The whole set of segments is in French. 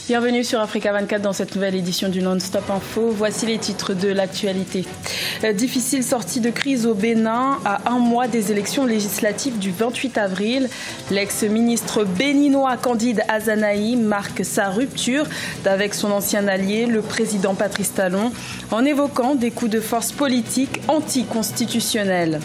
Bienvenue sur Africa 24 dans cette nouvelle édition du Non-Stop Info. Voici les titres de l'actualité. Difficile sortie de crise au Bénin à un mois des élections législatives du 28 avril. L'ex-ministre béninois Candide Azanahi marque sa rupture avec son ancien allié, le président Patrice Talon, en évoquant des coups de force politiques anticonstitutionnels.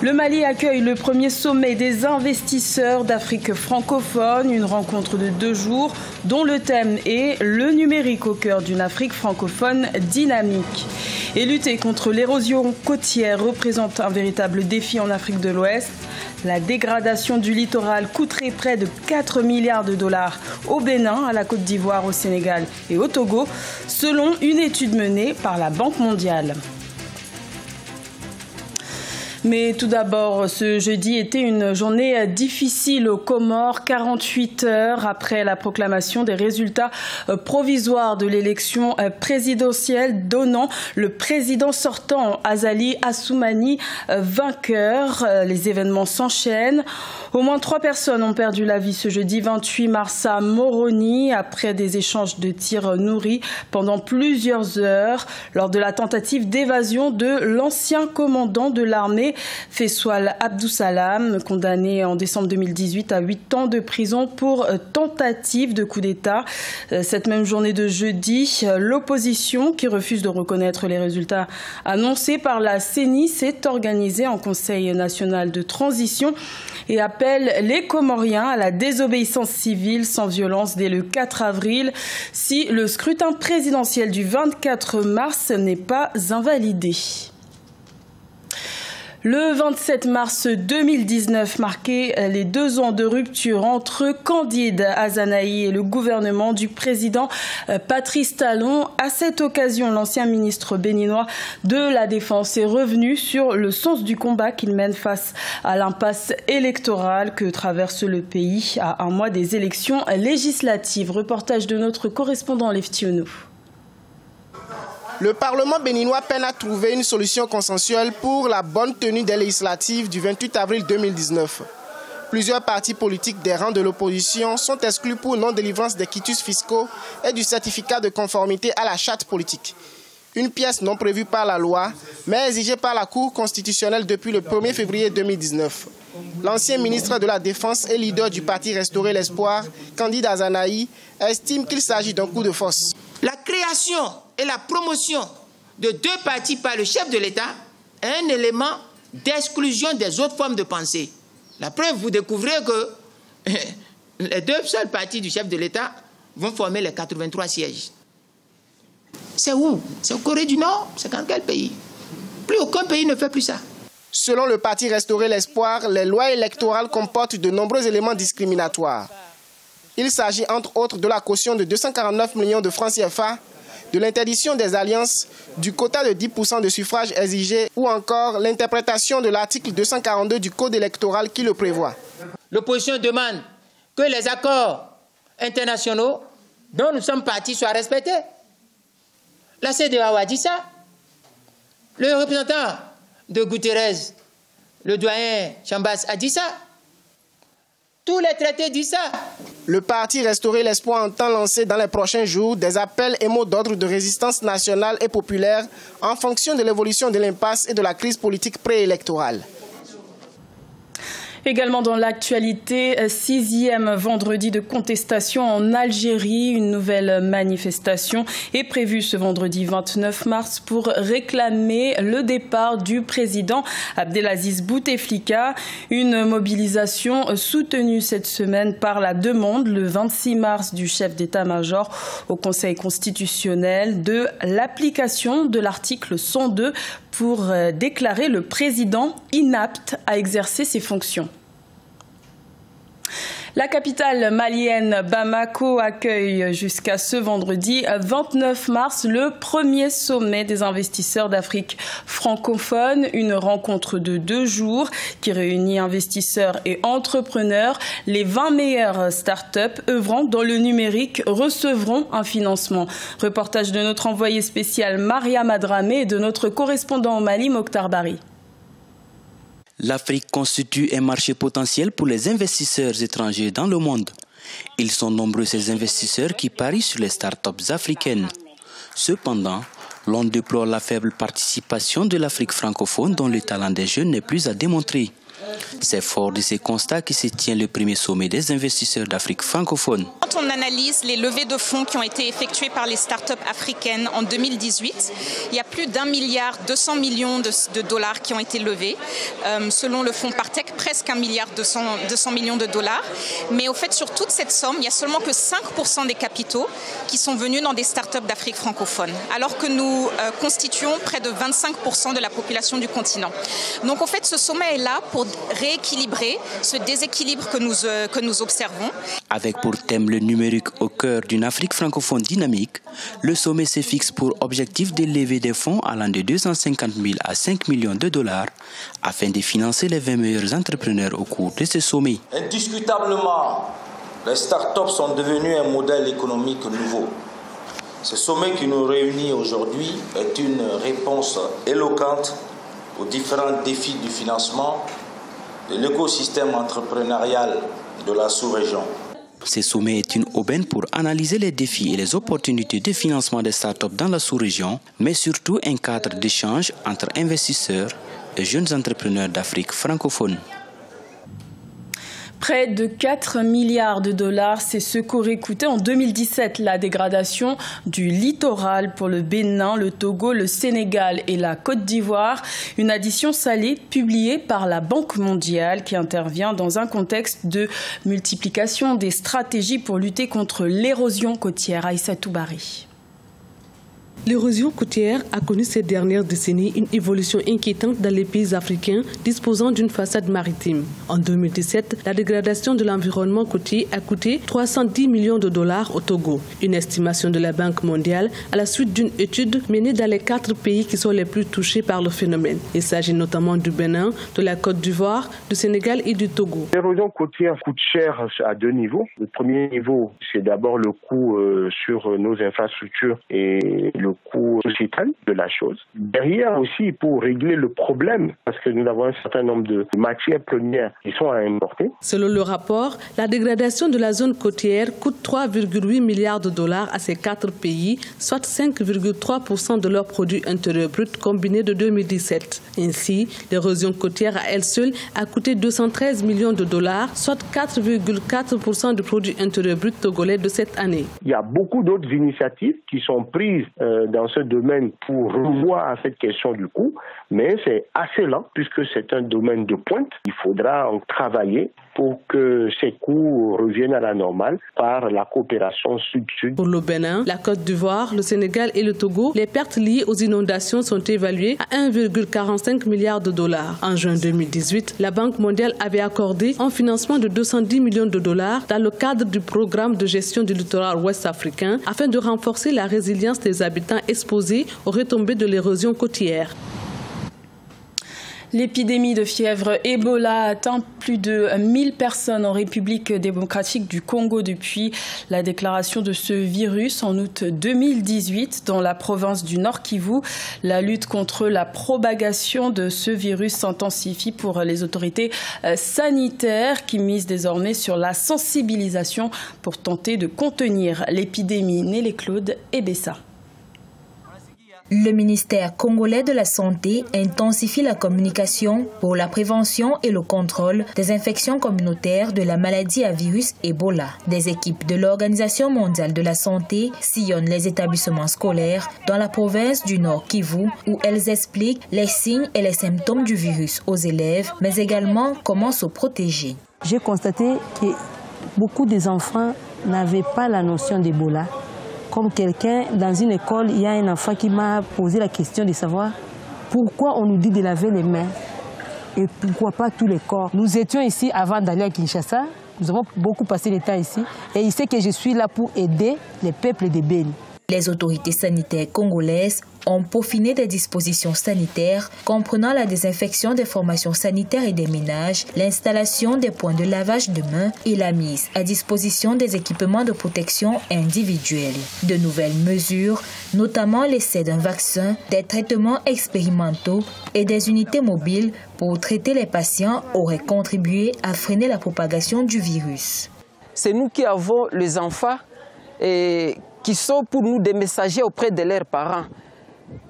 Le Mali accueille le premier sommet des investisseurs d'Afrique francophone, une rencontre de 2 jours dont le thème est le numérique au cœur d'une Afrique francophone dynamique. Et lutter contre l'érosion côtière représente un véritable défi en Afrique de l'Ouest. La dégradation du littoral coûterait près de 4 milliards de dollars au Bénin, à la Côte d'Ivoire, au Sénégal et au Togo, selon une étude menée par la Banque mondiale. Mais tout d'abord, ce jeudi était une journée difficile aux Comores, 48 heures après la proclamation des résultats provisoires de l'élection présidentielle, donnant le président sortant, Azali Assoumani, vainqueur. Les événements s'enchaînent. Au moins 3 personnes ont perdu la vie ce jeudi 28 mars à Moroni, après des échanges de tirs nourris pendant plusieurs heures, lors de la tentative d'évasion de l'ancien commandant de l'armée, Fessoal Abdoussalam, condamné en décembre 2018 à 8 ans de prison pour tentative de coup d'État. Cette même journée de jeudi, l'opposition, qui refuse de reconnaître les résultats annoncés par la CENI, s'est organisée en Conseil national de transition et appelle les Comoriens à la désobéissance civile sans violence dès le 4 avril si le scrutin présidentiel du 24 mars n'est pas invalidé. Le 27 mars 2019 marquait les 2 ans de rupture entre Candide Azanahi et le gouvernement du président Patrice Talon. À cette occasion, l'ancien ministre béninois de la Défense est revenu sur le sens du combat qu'il mène face à l'impasse électorale que traverse le pays à un mois des élections législatives. Reportage de notre correspondant Leftionou. Le Parlement béninois peine à trouver une solution consensuelle pour la bonne tenue des législatives du 28 avril 2019. Plusieurs partis politiques des rangs de l'opposition sont exclus pour non-délivrance des quitus fiscaux et du certificat de conformité à la charte politique. Une pièce non prévue par la loi, mais exigée par la Cour constitutionnelle depuis le 1er février 2019. L'ancien ministre de la Défense et leader du parti Restaurer l'Espoir, Candide Azanahi, estime qu'il s'agit d'un coup de force. La création et la promotion de 2 partis par le chef de l'État est un élément d'exclusion des autres formes de pensée. La preuve, vous découvrez que les 2 seuls partis du chef de l'État vont former les 83 sièges. C'est où? C'est en Corée du Nord? C'est dans quel pays? Plus aucun pays ne fait plus ça. Selon le parti Restaurer l'Espoir, les lois électorales comportent de nombreux éléments discriminatoires. Il s'agit entre autres de la caution de 249 millions de francs CFA, de l'interdiction des alliances, du quota de 10% de suffrages exigés ou encore l'interprétation de l'article 242 du Code électoral qui le prévoit. L'opposition demande que les accords internationaux dont nous sommes partis soient respectés. La CEDEAO a dit ça. Le représentant de Guterres, le doyen Chambas, a dit ça. Tous les traités disent ça. Le parti Restaurer l'Espoir entend lancer dans les prochains jours des appels et mots d'ordre de résistance nationale et populaire en fonction de l'évolution de l'impasse et de la crise politique préélectorale. Également dans l'actualité, 6e vendredi de contestation en Algérie. Une nouvelle manifestation est prévue ce vendredi 29 mars pour réclamer le départ du président Abdelaziz Bouteflika. Une mobilisation soutenue cette semaine par la demande le 26 mars du chef d'état-major au Conseil constitutionnel de l'application de l'article 102 pour déclarer le président inapte à exercer ses fonctions. La capitale malienne Bamako accueille jusqu'à ce vendredi 29 mars le premier sommet des investisseurs d'Afrique francophone, une rencontre de 2 jours qui réunit investisseurs et entrepreneurs. Les 20 meilleures start-up œuvrant dans le numérique recevront un financement. Reportage de notre envoyé spécial Maria Madramé et de notre correspondant au Mali Mokhtar Bari. L'Afrique constitue un marché potentiel pour les investisseurs étrangers dans le monde. Ils sont nombreux ces investisseurs qui parient sur les startups africaines. Cependant, l'on déplore la faible participation de l'Afrique francophone dont le talent des jeunes n'est plus à démontrer. C'est fort de ces constats qui se tient le premier sommet des investisseurs d'Afrique francophone. Quand on analyse les levées de fonds qui ont été effectuées par les startups africaines en 2018, il y a plus d'1,2 milliard de dollars qui ont été levés. Selon le fonds Partech, presque 1,2 milliard de dollars. Mais au fait, sur toute cette somme, il n'y a seulement que 5% des capitaux qui sont venus dans des startups d'Afrique francophone, alors que nous constituons près de 25% de la population du continent. Donc au fait, ce sommet est là pour rééquilibrer ce déséquilibre que nous observons. Avec pour thème le numérique au cœur d'une Afrique francophone dynamique, le sommet se fixe pour objectif de lever des fonds allant de 250 000 à 5 millions de dollars afin de financer les 20 meilleurs entrepreneurs au cours de ce sommet. Indiscutablement, les startups sont devenues un modèle économique nouveau. Ce sommet qui nous réunit aujourd'hui est une réponse éloquente aux différents défis du financement de l'écosystème entrepreneurial de la sous-région. Ce sommet est une aubaine pour analyser les défis et les opportunités de financement des startups dans la sous-région, mais surtout un cadre d'échange entre investisseurs et jeunes entrepreneurs d'Afrique francophone. Près de 4 milliards de dollars, c'est ce qu'aurait coûté en 2017 la dégradation du littoral pour le Bénin, le Togo, le Sénégal et la Côte d'Ivoire. Une addition salée publiée par la Banque mondiale qui intervient dans un contexte de multiplication des stratégies pour lutter contre l'érosion côtière. Aïssatou Bari. L'érosion côtière a connu ces dernières décennies une évolution inquiétante dans les pays africains disposant d'une façade maritime. En 2017, la dégradation de l'environnement côtier a coûté 310 millions de dollars au Togo. Une estimation de la Banque mondiale à la suite d'une étude menée dans les 4 pays qui sont les plus touchés par le phénomène. Il s'agit notamment du Bénin, de la Côte d'Ivoire, du Sénégal et du Togo. L'érosion côtière coûte cher à 2 niveaux. Le premier niveau, c'est d'abord le coût sur nos infrastructures et le coût sociétal de la chose. Derrière aussi, pour régler le problème, parce que nous avons un certain nombre de matières premières qui sont à importer. Selon le rapport, la dégradation de la zone côtière coûte 3,8 milliards de dollars à ces 4 pays, soit 5,3% de leur produit intérieur brut combiné de 2017. Ainsi, l'érosion côtière à elle seule a coûté 213 millions de dollars, soit 4,4% du produit intérieur brut togolais de cette année. Il y a beaucoup d'autres initiatives qui sont prises dans ce domaine pour revoir cette question du coût, mais c'est assez lent puisque c'est un domaine de pointe. Il faudra en travailler pour que ces coûts reviennent à la normale par la coopération sud-sud. Pour le Bénin, la Côte d'Ivoire, le Sénégal et le Togo, les pertes liées aux inondations sont évaluées à 1,45 milliard de dollars. En juin 2018, la Banque mondiale avait accordé un financement de 210 millions de dollars dans le cadre du programme de gestion du littoral ouest africain afin de renforcer la résilience des habitants exposés aux retombées de l'érosion côtière. L'épidémie de fièvre Ebola atteint plus de 1000 personnes en République démocratique du Congo depuis la déclaration de ce virus en août 2018 dans la province du Nord Kivu. La lutte contre la propagation de ce virus s'intensifie pour les autorités sanitaires qui misent désormais sur la sensibilisation pour tenter de contenir l'épidémie. Nelly Claude et Bessa. Le ministère congolais de la Santé intensifie la communication pour la prévention et le contrôle des infections communautaires de la maladie à virus Ebola. Des équipes de l'Organisation mondiale de la santé sillonnent les établissements scolaires dans la province du Nord Kivu où elles expliquent les signes et les symptômes du virus aux élèves, mais également comment se protéger. J'ai constaté que beaucoup des enfants n'avaient pas la notion d'Ebola. Comme quelqu'un, dans une école, il y a un enfant qui m'a posé la question de savoir pourquoi on nous dit de laver les mains et pourquoi pas tous les corps. Nous étions ici avant d'aller à Kinshasa, nous avons beaucoup passé le temps ici et il sait que je suis là pour aider les peuples de Béni. Les autorités sanitaires congolaises ont peaufiné des dispositions sanitaires comprenant la désinfection des formations sanitaires et des ménages, l'installation des points de lavage de mains et la mise à disposition des équipements de protection individuelle. De nouvelles mesures, notamment l'essai d'un vaccin, des traitements expérimentaux et des unités mobiles pour traiter les patients auraient contribué à freiner la propagation du virus. c'est nous qui avons les enfants qui sont pour nous des messagers auprès de leurs parents.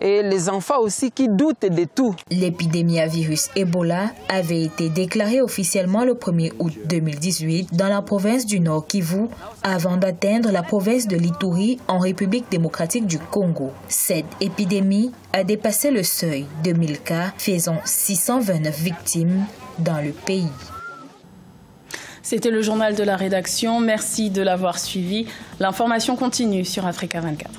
Et les enfants aussi qui doutent de tout. L'épidémie à virus Ebola avait été déclarée officiellement le 1er août 2018 dans la province du Nord Kivu avant d'atteindre la province de l'Ituri en République démocratique du Congo. Cette épidémie a dépassé le seuil de 1000 cas, faisant 629 victimes dans le pays. C'était le journal de la rédaction. Merci de l'avoir suivi. L'information continue sur Africa 24.